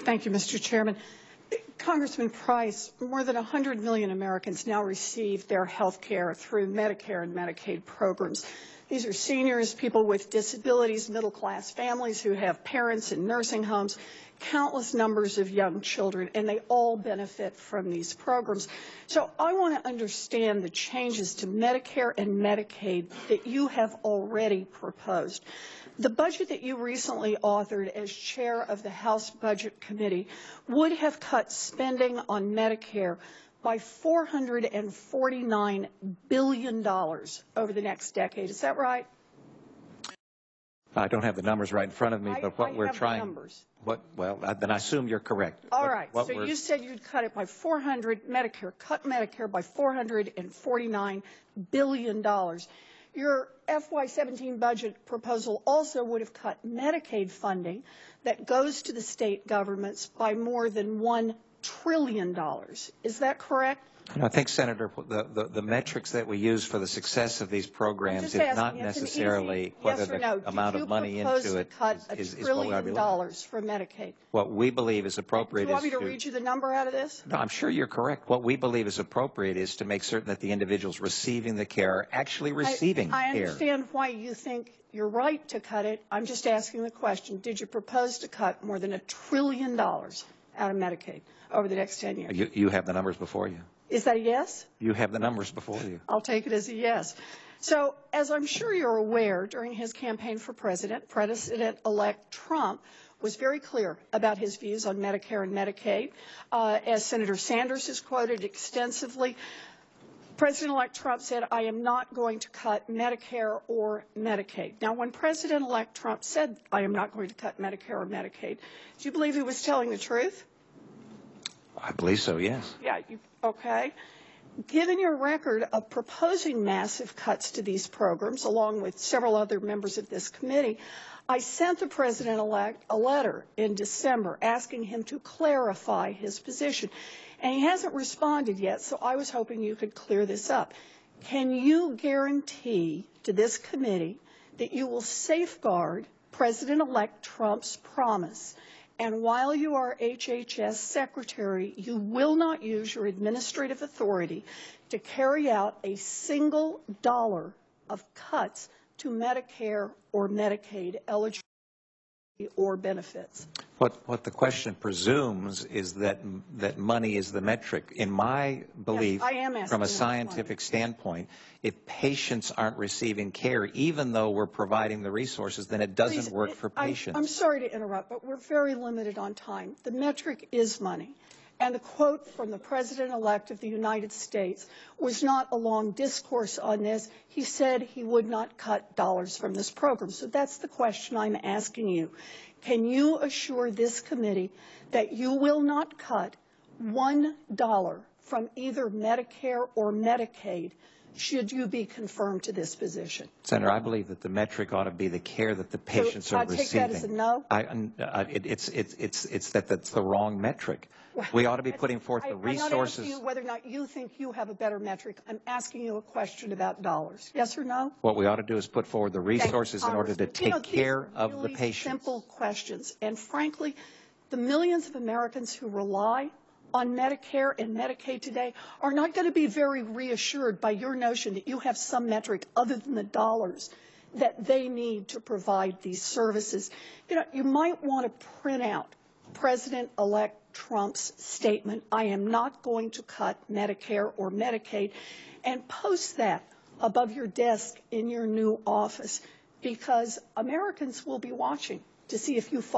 Thank you, Mr. Chairman. Congressman Price, more than 100 million Americans now receive their health care through Medicare and Medicaid programs. These are seniors, people with disabilities, middle-class families who have parents in nursing homes, countless numbers of young children, and they all benefit from these programs. So I want to understand the changes to Medicare and Medicaid that you have already proposed. The budget that you recently authored as chair of the House Budget Committee would have cut spending on Medicare by $449 billion over the next decade. Is that right? I don't have the numbers right in front of me, but what we're trying. The numbers. Well, then I assume you're correct. All right. So you said you'd cut it by cut Medicare by $449 billion. Your FY17 budget proposal also would have cut Medicaid funding that goes to the state governments by more than $1 trillion. Is that correct? I think, Senator, the metrics that we use for the success of these programs is not necessarily whether the amount of money into it is what we ought to be looking at. For Medicaid. What we believe is appropriate is. Do you want me to read you the number out of this? No, I'm sure you're correct. What we believe is appropriate is to make certain that the individuals receiving the care are actually receiving care. I understand why you think you're right to cut it. I'm just asking the question, did you propose to cut more than $1 trillion out of Medicaid over the next 10 years? You have the numbers before you. Is that a yes? You have the numbers before you. I'll take it as a yes. So, as I'm sure you're aware, during his campaign for president, President-elect Trump was very clear about his views on Medicare and Medicaid. As Senator Sanders has quoted extensively, President-elect Trump said, I am not going to cut Medicare or Medicaid. Now, when President-elect Trump said, I am not going to cut Medicare or Medicaid, do you believe he was telling the truth? I believe so, yes. Yeah, okay. Given your record of proposing massive cuts to these programs, along with several other members of this committee, I sent the President-elect a letter in December asking him to clarify his position. And he hasn't responded yet, so I was hoping you could clear this up. Can you guarantee to this committee that you will safeguard President-elect Trump's promise, and while you are HHS Secretary, you will not use your administrative authority to carry out a single dollar of cuts to Medicare or Medicaid eligibility or benefits? What the question presumes is that money is the metric. In my belief, yes, from a scientific standpoint, if patients aren't receiving care, even though we're providing the resources, then it doesn't work for patients. I'm sorry to interrupt, but we're very limited on time. The metric is money. And the quote from the President-elect of the United States was not a long discourse on this. He said he would not cut dollars from this program. So that's the question I'm asking you. Can you assure this committee that you will not cut $1 from either Medicare or Medicaid should you be confirmed to this position? Senator, I believe that the metric ought to be the care that the patients are receiving. I take that as a no? It's that's the wrong metric. We ought to be putting forth the resources. I'm not asking you whether or not you think you have a better metric. I'm asking you a question about dollars. Yes or no? What we ought to do is put forward the resources in order to take care of the patients. Simple questions. And frankly, the millions of Americans who rely on Medicare and Medicaid today are not going to be very reassured by your notion that you have some metric other than the dollars that they need to provide these services. You know, you might want to print out President-elect Trump's statement, I am not going to cut Medicare or Medicaid, and post that above your desk in your new office, because Americans will be watching to see if you fall